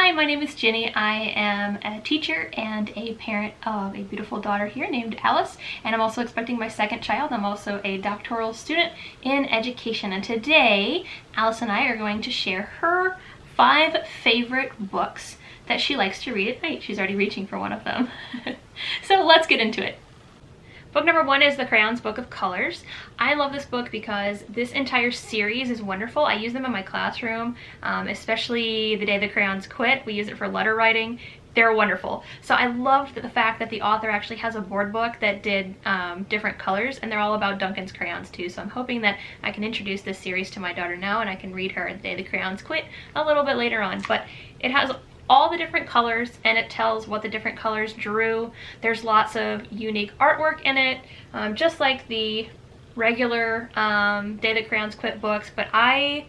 Hi, my name is Jenny. I am a teacher and a parent of a beautiful daughter here named Alice, and I'm also expecting my second child. I'm also a doctoral student in education, and today Alice and I are going to share her 5 favorite books that she likes to read at night. She's already reaching for one of them. So let's get into it. Book number 1 is the Crayons book of colors. I love this book because this entire series is wonderful. I use them in my classroom, especially the day the crayons quit. We use it for letter writing. They're wonderful. So I loved the fact that the author actually has a board book that did different colors, and they're all about Duncan's crayons too. So I'm hoping that I can introduce this series to my daughter now, and I can read her The Day the Crayons Quit a little bit later on. But it has all the different colors, and it tells what the different colors drew. There's lots of unique artwork in it, just like the regular Day the Crayons Quit books, but I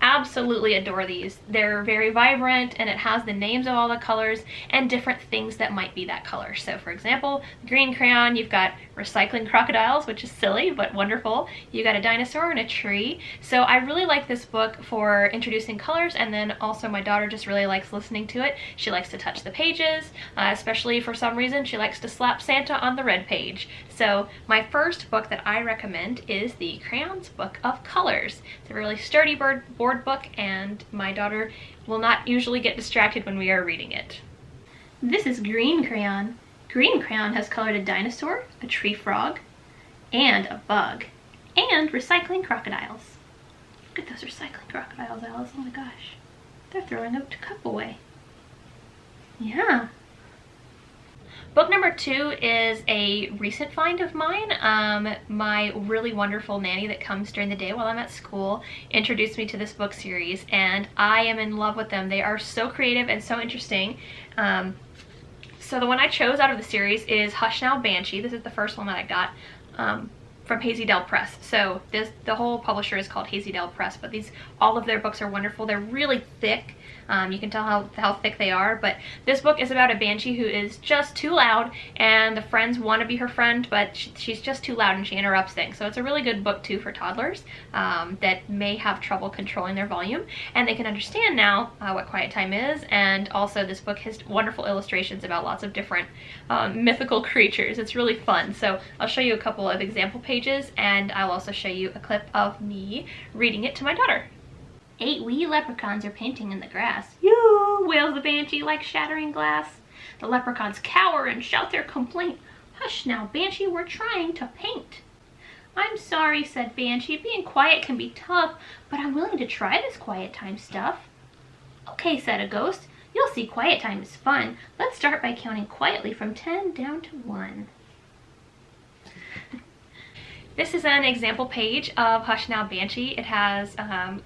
absolutely adore these. They're very vibrant, and it has the names of all the colors and different things that might be that color. So for example, green crayon, you've got recycling crocodiles, which is silly but wonderful. You got a dinosaur and a tree. So I really like this book for introducing colors, and then also my daughter just really likes listening to it. She likes to touch the pages, especially for some reason she likes to slap Santa on the red page. So my first book that I recommend is the Crayons book of colors. It's a really sturdy board book, and my daughter will not usually get distracted when we are reading it. This is green crayon. Green crayon has colored a dinosaur, a tree frog, and a bug, and recycling crocodiles. Look at those recycling crocodiles, Alice. Oh my gosh. They're throwing a cup away. Yeah. Book number 2 is a recent find of mine. My really wonderful nanny that comes during the day while I'm at school introduced me to this book series, and I am in love with them. They are so creative and so interesting. So the one I chose out of the series is Now Banshee. This is the first one that I got from Hazy Dell Press. So the whole publisher is called Hazy Dell Press, but all of their books are wonderful. They're really thick. You can tell how thick they are, but this book is about a banshee who is just too loud, and the friends want to be her friend, but she's just too loud and she interrupts things. So it's a really good book too for toddlers that may have trouble controlling their volume, and they can understand now what quiet time is. And also this book has wonderful illustrations about lots of different mythical creatures. It's really fun. So I'll show you a couple of example pages, and I'll also show you a clip of me reading it to my daughter. 8 wee leprechauns are painting in the grass. Yoo! Wails the banshee like shattering glass. The leprechauns cower and shout their complaint. Hush now, Banshee, we're trying to paint. I'm sorry, said Banshee. Being quiet can be tough, but I'm willing to try this quiet time stuff. Okay, said a ghost. You'll see quiet time is fun. Let's start by counting quietly from 10 down to 1. This is an example page of Hush Now Banshee. It has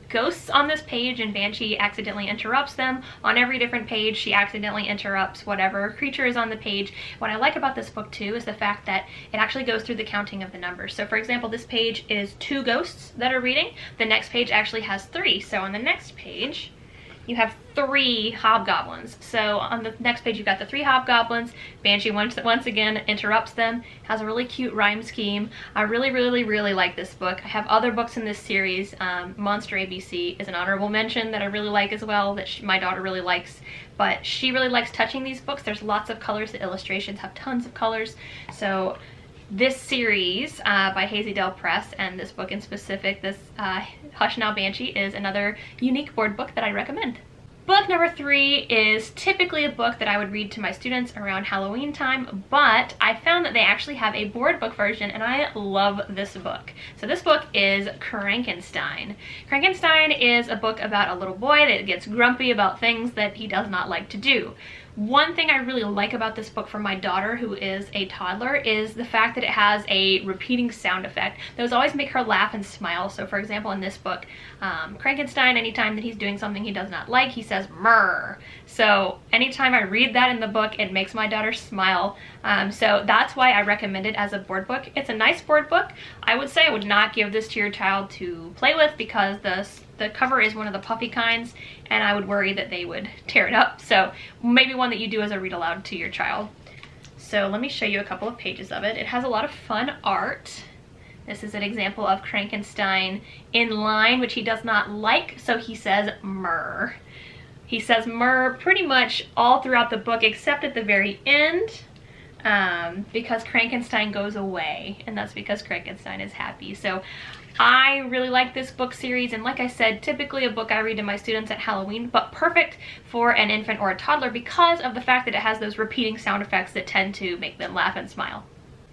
ghosts on this page, and Banshee accidentally interrupts them. On every different page, she accidentally interrupts whatever creature is on the page. What I like about this book too is the fact that it actually goes through the counting of the numbers. So for example, this page is 2 ghosts that are reading. The next page actually has 3. So on the next page, you have 3 hobgoblins. So on the next page, you've got the 3 hobgoblins. Banshee once again interrupts them. Has a really cute rhyme scheme. I really like this book. I have other books in this series. Monster ABC is an honorable mention that I really like as well, that my daughter really likes. But she really likes touching these books. There's lots of colors. The illustrations have tons of colors. So this series by Hazy Dell Press, and this book in specific, this Hush Now Banshee, is another unique board book that I recommend. Book number 3 is typically a book that I would read to my students around Halloween time, but I found that they actually have a board book version, and I love this book. So this book is Frankenstein. Frankenstein is a book about a little boy that gets grumpy about things that he does not like to do. One thing I really like about this book for my daughter, who is a toddler, is the fact that it has a repeating sound effect. Those always make her laugh and smile. So for example, in this book, Frankenstein, anytime that he's doing something he does not like, he says "mrr." So anytime I read that in the book, it makes my daughter smile. So that's why I recommend it as a board book. It's a nice board book. I would say I would not give this to your child to play with, because the cover is one of the puffy kinds, and I would worry that they would tear it up. So maybe one that you do as a read aloud to your child. So let me show you a couple of pages of it. It has a lot of fun art. This is an example of Frankenstein in line, which he does not like, so he says "mrr." He says "murr" pretty much all throughout the book except at the very end, because Frankenstein goes away, and that's because Frankenstein is happy. So I really like this book series, and like I said, typically a book I read to my students at Halloween, but perfect for an infant or a toddler because of the fact that it has those repeating sound effects that tend to make them laugh and smile.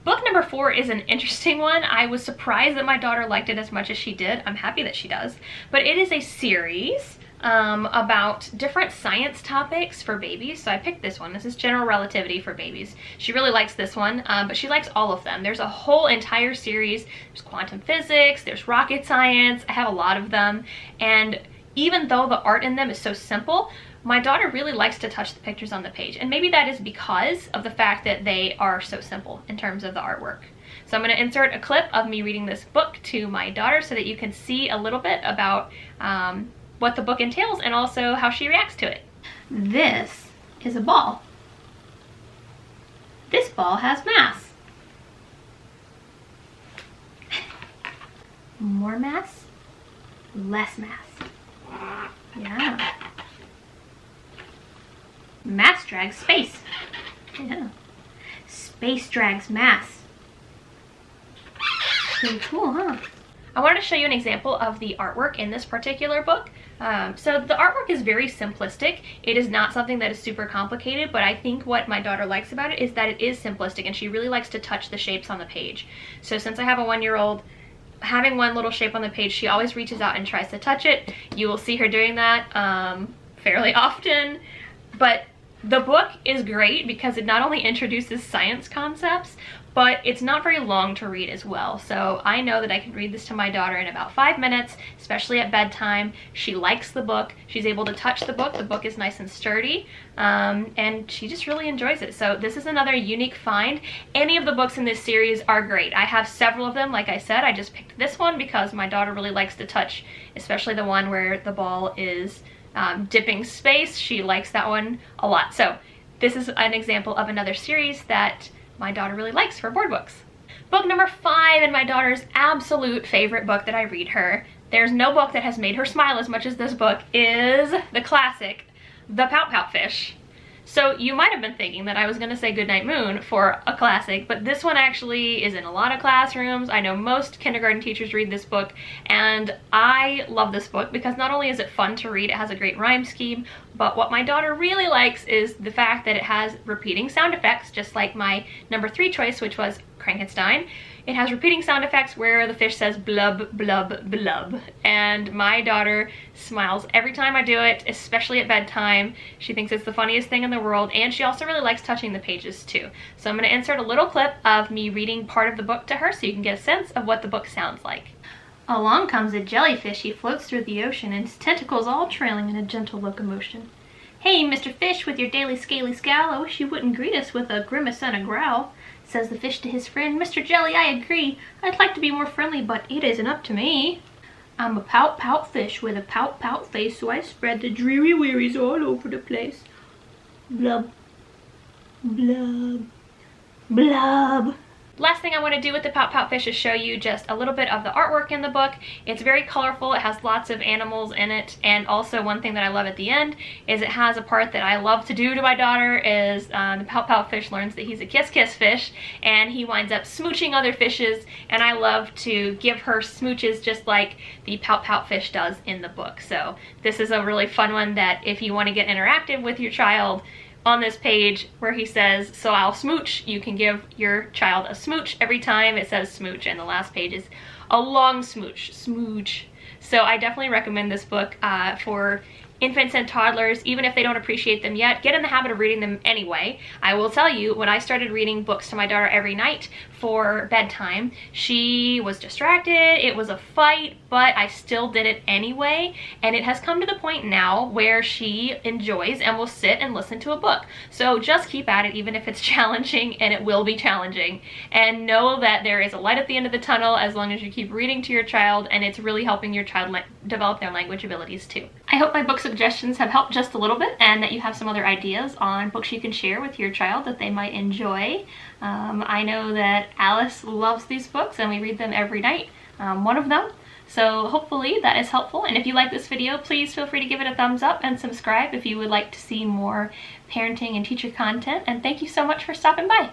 Book number 4 is an interesting one. I was surprised that my daughter liked it as much as she did. I'm happy that she does. But it is a series about different science topics for babies. So I picked this one. This is General Relativity for babies. She really likes this one, but she likes all of them. There's a whole entire series. There's quantum physics, there's rocket science. I have a lot of them. And even though the art in them is so simple, my daughter really likes to touch the pictures on the page. And maybe that is because of the fact that they are so simple in terms of the artwork. So I'm going to insert a clip of me reading this book to my daughter so that you can see a little bit about what the book entails and also how she reacts to it. This is a ball. This ball has mass. More mass, less mass. Yeah. Mass drags space. Yeah. Space drags mass. Pretty cool, huh? I wanted to show you an example of the artwork in this particular book. So the artwork is very simplistic. It is not something that is super complicated, but I think what my daughter likes about it is that it is simplistic and she really likes to touch the shapes on the page. So since I have a 1-year-old, having one little shape on the page, she always reaches out and tries to touch it. You will see her doing that fairly often. But the book is great because it not only introduces science concepts, but it's not very long to read as well. So I know that I can read this to my daughter in about 5 minutes, especially at bedtime. She likes the book. She's able to touch the book. The book is nice and sturdy, and she just really enjoys it. So this is another unique find. Any of the books in this series are great. I have several of them. Like I said, I just picked this one because my daughter really likes to touch, especially the one where the ball is dipping space. She likes that one a lot. So this is an example of another series that my daughter really likes for board books. Book number 5, and my daughter's absolute favorite book that I read her. There's no book that has made her smile as much as this book, is the classic, The Pout Fish. So you might have been thinking that I was going to say Goodnight Moon for a classic, but this one actually is in a lot of classrooms. I know most kindergarten teachers read this book, and I love this book because not only is it fun to read, it has a great rhyme scheme, but what my daughter really likes is the fact that it has repeating sound effects, just like my number 3 choice, which was Frankenstein. It has repeating sound effects where the fish says blub, blub, blub. And my daughter smiles every time I do it, especially at bedtime. She thinks it's the funniest thing in the world, and she also really likes touching the pages too. So I'm going to insert a little clip of me reading part of the book to her so you can get a sense of what the book sounds like. Along comes a jellyfish. He floats through the ocean, and his tentacles all trailing in a gentle locomotion. Hey, Mr. Fish, with your daily scaly scowl, I wish you wouldn't greet us with a grimace and a growl. Says the fish to his friend, Mr. Jelly, I agree. I'd like to be more friendly, but it isn't up to me. I'm a pout fish with a pout face, so I spread the dreary wearies all over the place. Blub, blub, blub. Last thing I want to do with the pout fish is show you just a little bit of the artwork in the book. It's very colorful. It has lots of animals in it, and also one thing that I love at the end is it has a part that I love to do to my daughter is the pout fish learns that he's a kiss fish, and he winds up smooching other fishes, and I love to give her smooches just like the pout fish does in the book. So this is a really fun one that if you want to get interactive with your child, on this page where he says, so I'll smooch, you can give your child a smooch every time it says smooch, and the last page is a long smooch, smooch. So I definitely recommend this book for infants and toddlers, even if they don't appreciate them yet. Get in the habit of reading them anyway. I will tell you, when I started reading books to my daughter every night for bedtime, she was distracted, it was a fight, but I still did it anyway, and it has come to the point now where she enjoys and will sit and listen to a book. So just keep at it, even if it's challenging, and it will be challenging, and know that there is a light at the end of the tunnel as long as you keep reading to your child, and it's really helping your child develop their language abilities too. I hope my book suggestions have helped just a little bit, and that you have some other ideas on books you can share with your child that they might enjoy. I know that Alice loves these books, and we read them every night, one of them. So hopefully that is helpful, and if you like this video, please feel free to give it a thumbs up and subscribe if you would like to see more parenting and teacher content, and thank you so much for stopping by.